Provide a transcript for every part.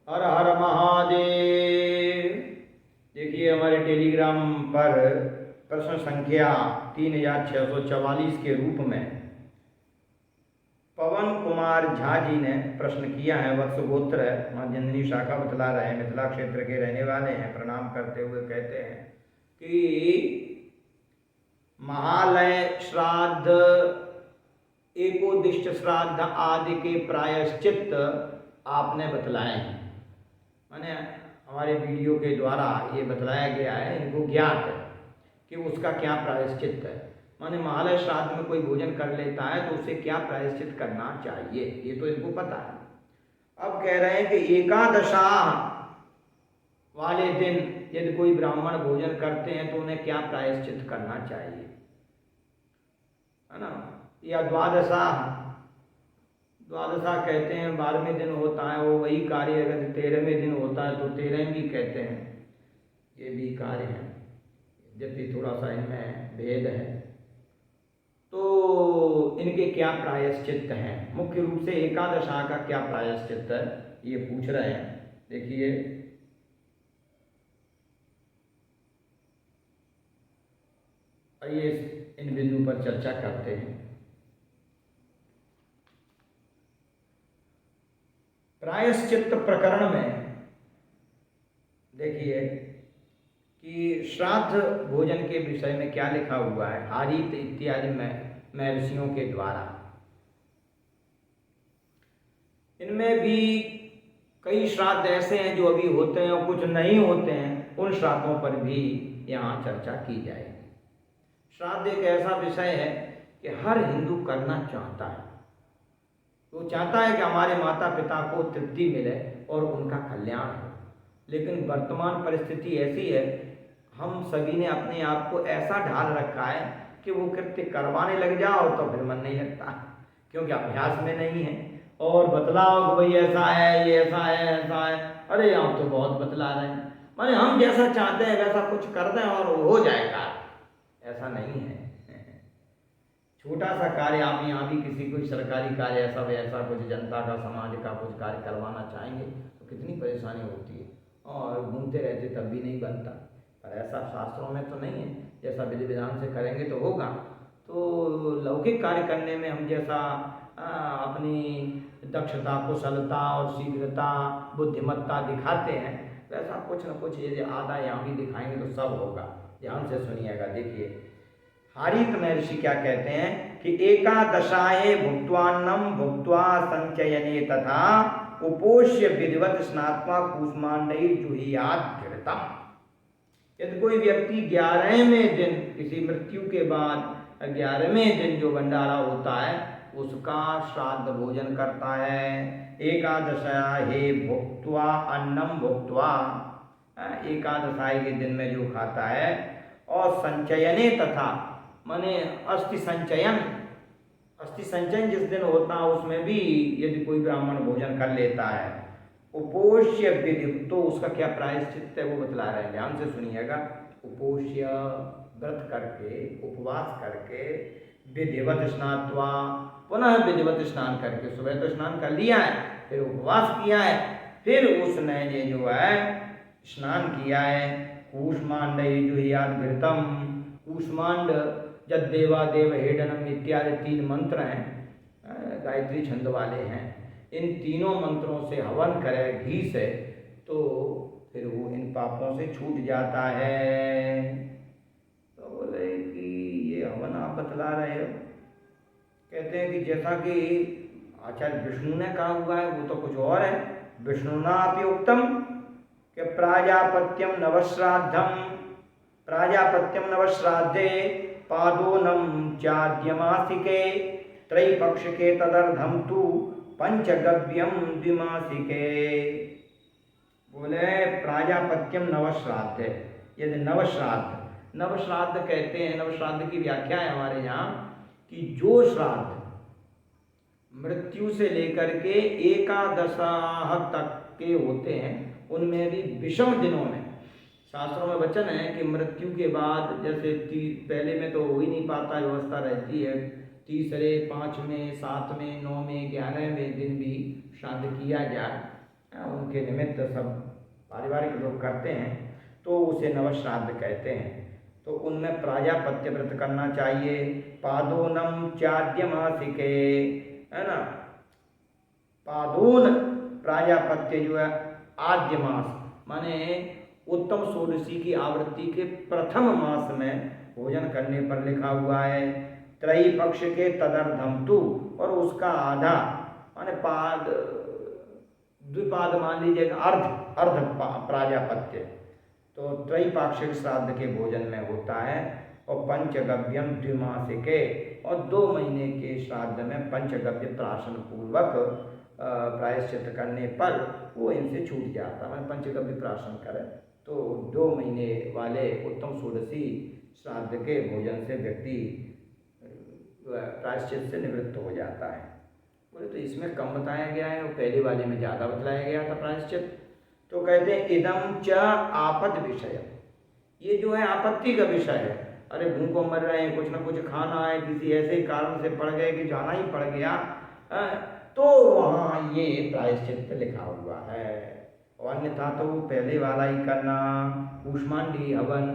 हर हर महादेव। देखिए हमारे टेलीग्राम पर प्रश्न संख्या 3644 के रूप में पवन कुमार झा जी ने प्रश्न किया है। वत्स गोत्र है, मां जननी शाखा बतला रहे हैं, मिथिला क्षेत्र के रहने वाले हैं। प्रणाम करते हुए कहते हैं कि महालय श्राद्ध, एकोदिष्ट श्राद्ध आदि के प्रायश्चित आपने बतलाए हैं। माने हमारे वीडियो के द्वारा ये बतलाया गया है, इनको ज्ञात है कि उसका क्या प्रायश्चित है। माने महालय श्राद्ध में कोई भोजन कर लेता है तो उसे क्या प्रायश्चित करना चाहिए, ये तो इनको पता है। अब कह रहे हैं कि एकादशा वाले दिन यदि कोई ब्राह्मण भोजन करते हैं तो उन्हें क्या प्रायश्चित करना चाहिए, है ना। या द्वादशा, द्वादशा कहते हैं 12वें दिन होता है वो वही कार्य, अगर 13वें दिन होता है तो 13 भी कहते हैं, ये भी कार्य है, जबकि थोड़ा सा इनमें भेद है। तो इनके क्या प्रायश्चित हैं, मुख्य रूप से एकादशा का क्या प्रायश्चित है ये पूछ रहे हैं। देखिए आइए इन बिंदु पर चर्चा करते हैं। प्रायश्चित प्रकरण में देखिए कि श्राद्ध भोजन के विषय में क्या लिखा हुआ है। हारीत इत्यादि महर्षियों के द्वारा इनमें भी कई श्राद्ध ऐसे हैं जो अभी होते हैं और कुछ नहीं होते हैं, उन श्राद्धों पर भी यहाँ चर्चा की जाएगी। श्राद्ध एक ऐसा विषय है कि हर हिंदू करना चाहता है, वो चाहता है कि हमारे माता पिता को तृप्ति मिले और उनका कल्याण हो। लेकिन वर्तमान परिस्थिति ऐसी है, हम सभी ने अपने आप को ऐसा ढाल रखा है कि वो कृत्य करवाने लग जाओ तो फिर मन नहीं लगता, क्योंकि अभ्यास में नहीं है। और बतलाओ कि भाई ऐसा है, ये ऐसा है, ऐसा है, अरे आप तो बहुत बतला रहे हैं। माने हम जैसा चाहते हैं वैसा कुछ कर दें और हो जाएगा, ऐसा नहीं है। छोटा सा कार्य आप यहाँ भी किसी कोई सरकारी कार्य ऐसा वैसा कुछ जनता का समाज का कुछ कार्य करवाना चाहेंगे तो कितनी परेशानी होती है, और घूमते रहते तब भी नहीं बनता। पर ऐसा शास्त्रों में तो नहीं है, जैसा विधि विधान से करेंगे तो होगा। तो लौकिक कार्य करने में हम जैसा अपनी दक्षता, कुशलता और शीघ्रता, बुद्धिमत्ता दिखाते हैं, वैसा कुछ न कुछ यदि आधा यहाँ भी दिखाएंगे तो सब होगा। ध्यान से सुनिएगा। देखिए हारीत महर्षि क्या कहते हैं कि एकादशाए भुक्त्वान्नम भुक्त्वा संचयने तथा उपोष्य विधिवत स्नात्वा कूष्मांडैः जुहुयात् घृतम्। यदि कोई व्यक्ति 11वें दिन, किसी मृत्यु के बाद 11वें दिन जो भंडारा होता है उसका श्राद्ध भोजन करता है। एकादशाए भुक्त्वा अन्नम भुक्त्वा, एकादशाई के दिन में जो खाता है, और संचयने तथा माने अस्थि संचयन, अस्थि संचयन जिस दिन होता है उसमें भी यदि कोई ब्राह्मण भोजन कर लेता है। उपोष्य विधि, तो उसका क्या प्रायश्चित है वो बतला रहे हैं, ध्यान से सुनिएगा। उपोष्य, व्रत करके, उपवास करके, विधिवत स्नात्वा, पुनः विधिवत स्नान करके, सुबह तो स्नान कर लिया है, फिर उपवास किया है, फिर उसने ये जो है स्नान किया है। कूष्मांडैः जुहुयात् घृतम्, कूष्मांड यद्देवा देव हेडनम इत्यादि 3 मंत्र हैं, गायत्री छंद वाले हैं। इन तीनों मंत्रों से हवन करे घी से तो फिर वो इन पापों से छूट जाता है। तो बोले कि ये हवन आप बतला रहे हो, कहते हैं कि जैसा कि आचार्य विष्णु ने कहा हुआ है वो तो कुछ और है। विष्णुना अपि उक्तम कि प्राजापत्यम नवश्राद्धम, प्राजापत्यम नवश्राद्धे पादोनम चाद्यमासिके त्रैपक्षिके तदर्धम तु पंचगव्यम द्विमासिके। बोले प्राजापत्यम नवश्राद्ध, यदि नवश्राद्ध, नवश्राद्ध कहते हैं, नवश्राद्ध की व्याख्या है हमारे यहाँ कि जो श्राद्ध मृत्यु से लेकर के एकादशाह तक के होते हैं उनमें भी विषम दिनों में, शास्त्रों में वचन है कि मृत्यु के बाद जैसे पहले में तो हो ही नहीं पाता, व्यवस्था रहती है, तीसरे, 5वें, 7वें, 9वें, 11वें दिन भी श्राद्ध किया जाए, उनके निमित्त सब पारिवारिक लोग करते हैं, तो उसे नवश्राद्ध कहते हैं। तो उनमें प्राजापत्य व्रत करना चाहिए। पादोनम चाद्य मासिके, है ना, पादोन प्राजापत्य जो है आद्य मास माने उत्तम षोडशी की आवृत्ति के प्रथम मास में भोजन करने पर लिखा हुआ है। त्रयी पक्ष के तदर्धम तु, और उसका आधा माने पाद द्विपाद मान लीजिएगा, अर्ध प्राजापत्य तो त्रैपाक्षिक श्राद्ध के भोजन में होता है। और पंचगव्यम द्विमासिके, और 2 महीने के श्राद्ध में पंचगव्य प्राशन पूर्वक प्रायश्चित करने पर वो इनसे छूट जाता है। पंचगव्य प्राशन करें तो 2 महीने वाले उत्तम षोडशी श्राद्ध के भोजन से व्यक्ति प्रायश्चित से निवृत्त हो जाता है। बोले तो इसमें कम बताया गया है, और पहले वाले में ज़्यादा बतलाया गया था प्रायश्चित। तो कहते हैं इदम च आपद विषय, ये जो है आपत्ति का विषय है। अरे भूखों मर रहे हैं, कुछ ना कुछ खाना है, किसी ऐसे कारण से पड़ गए कि जाना ही पड़ गया, तो वहाँ ये प्रायश्चित लिखा हुआ है। और अन्यथा तो पहले वाला ही करना। कूष्मांडी हवन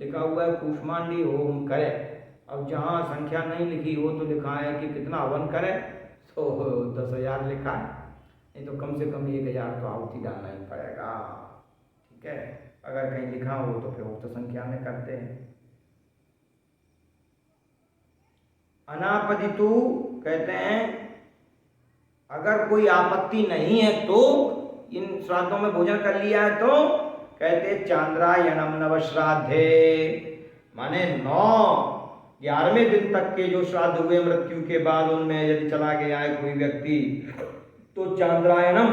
लिखा हुआ है, कूष्मांडी होम करे। अब जहाँ संख्या नहीं लिखी हो तो लिखा है कि कितना हवन करे, तो 10,000 लिखा है, नहीं तो कम से कम 1,000 तो आहुति डालना ही पड़ेगा। ठीक है, अगर कहीं लिखा हो तो फिर उक्त संख्या में करते हैं। अनापदितु कहते हैं अगर कोई आपत्ति नहीं है तो इन श्राद्धों में भोजन कर लिया है तो कहते चांद्रायणम नवश्राद्धे, माने 9-11वें दिन तक के जो श्राद्ध हुए मृत्यु के बाद, उनमें यदि चला गया है कोई व्यक्ति तो चांद्रायणम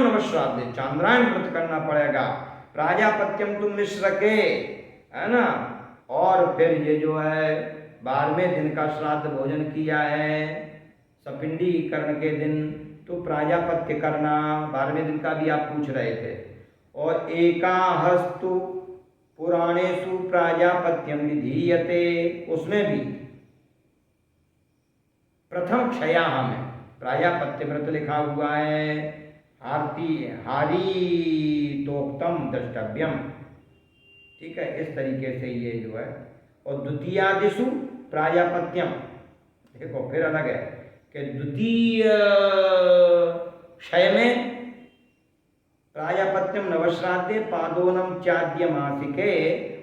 नवश्राद्धे, चांद्रायण व्रत करना पड़ेगा। प्राजापत्यम तुम मिश्र के, है ना, और फिर ये जो है 12वें दिन का श्राद्ध भोजन किया है सपिंडीकरण के दिन, तो प्राजापत्य करना। 12वें दिन का भी आप पूछ रहे थे। और एकाहस्तु पुराणेषु प्राजापत्यम विधीयते, उसमें भी प्रथम क्षयाह में प्राजापत्य व्रत लिखा हुआ है। हारी तोक्तम द्रष्टव्यम, ठीक है, इस तरीके से ये जो है। और द्वितीयादिषु प्राजापत्यम, देखो फिर अलग है कि द्वितीय क्षय में प्राजापत्यम नवश्राद्धे पादोनम चाद्य मासिके,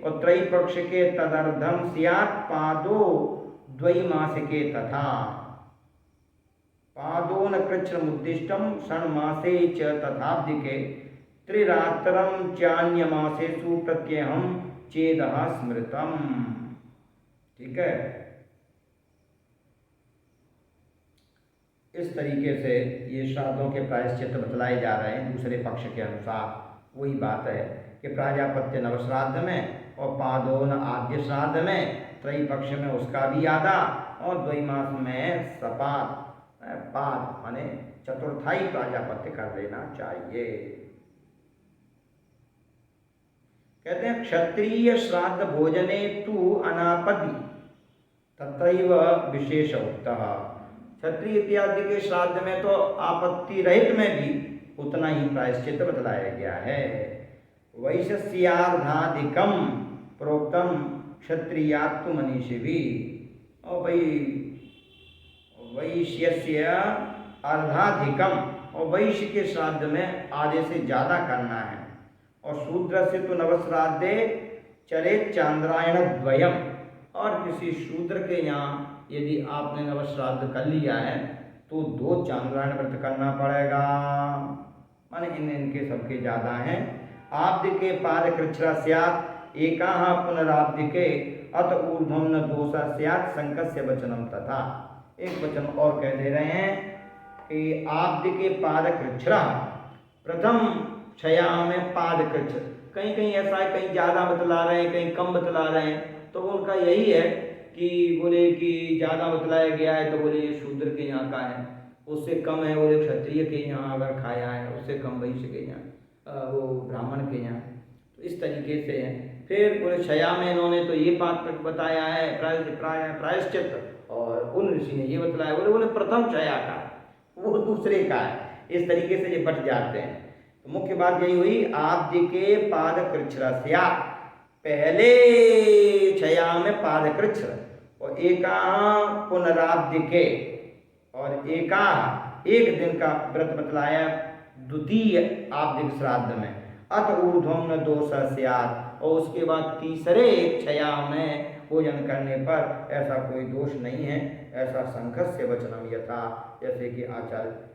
और त्रैपक्ष के तदर्धम स्यात् पादो द्वैमासिके तथा पादोन कृच्छ्रमुद्दिष्टम षण्मासे च तथाब्दिके त्रिरात्रम चान्यमासेषु प्रत्यहम चेदः स्मृतम। ठीक है, इस तरीके से ये श्राद्धों के प्रायश्चित बतलाए जा रहे हैं दूसरे पक्ष के अनुसार। वही बात है कि प्राजापत्य नवश्राद्ध में और पादोन आद्य श्राद्ध में, त्रय पक्ष में उसका भी आधा, और द्वैमास में सपात पाद माने चतुर्थाई प्राजापत्य कर लेना चाहिए। कहते हैं क्षत्रिय श्राद्ध भोजने तु अनापदि तत्रैव विशेष उक्तः, क्षत्रिय इत्यादि के श्राद्ध में तो आपत्ति रहित में भी उतना ही प्रायश्चित बतलाया गया है। वैश्यार्धाधिकम प्रोक्तम क्षत्रियात्तु मनीषिभिः, और भाई वैश्यस्य अर्धाधिकम, और वैश्य के श्राद्ध में आधे से ज़्यादा करना है। और शूद्र से तो नवश्राद्धे चरेत चांद्रायण द्वयम, और किसी शूद्र के यहाँ यदि आपने नवश्राद्ध कर लिया है तो 2 चांद्रायण व्रत करना पड़ेगा, माने इनके सबके ज़्यादा हैं। आब्द के पाद कृच्छ्रा स्यात् एकाः पुनराब्दिके अत ऊर्ध्वं न दोषा स्यात् संकस्य वचनम तथा। एक वचन और कह दे रहे हैं कि आब्द के पाद कृच्छ्रा, प्रथम क्षया में पाद कृच्छ, कहीं कहीं ऐसा है कहीं ज़्यादा बतला रहे हैं कहीं कम बतला रहे हैं, तो उनका यही है कि बोले कि ज़्यादा बतलाया गया है तो बोले ये शूद्र के यहाँ का है, उससे कम है बोले क्षत्रिय के यहाँ अगर खाया है, उससे कम वैश्य के यहाँ, वो ब्राह्मण के यहाँ, तो इस तरीके से है। फिर बोले क्षया में इन्होंने तो ये बात बताया है प्रायश्चित, और उन ऋषि ने ये बतलाया, बोले प्रथम क्षया का वो दूसरे का है, इस तरीके से ये बट जाते हैं। तो मुख्य बात यही हुई, आब्दिके पाद कृच्छ्रस्या, पहले छया में पाद कृच्छ और एका पुनराब्दिके, और एका एक दिन का व्रत बतलाया द्वितीय आब्दिक श्राद्ध में, अत ऊर्ध्वं न दोष स्यात्, और उसके बाद तीसरे छया में भोजन करने पर ऐसा कोई दोष नहीं है, ऐसा शंखस्य वचनम यथा, जैसे कि आचार्य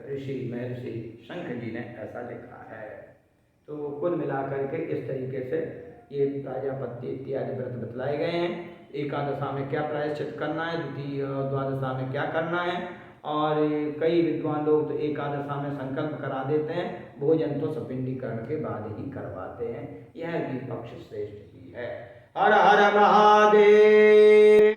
ऋषि महर्षि शंख जी ने ऐसा लिखा है। तो कुल मिलाकर के इस तरीके से ये प्राजापत्य इत्यादि व्रत बतलाए गए हैं। एकादशा में क्या प्रायश्चित करना है, द्वितीय द्वादशा में क्या करना है, और कई विद्वान लोग तो एकादशा में संकल्प करा देते हैं, भोजन तो सपिंडीकरण के बाद ही करवाते हैं। यह भी पक्ष श्रेष्ठ ही है। हर हर महादेव।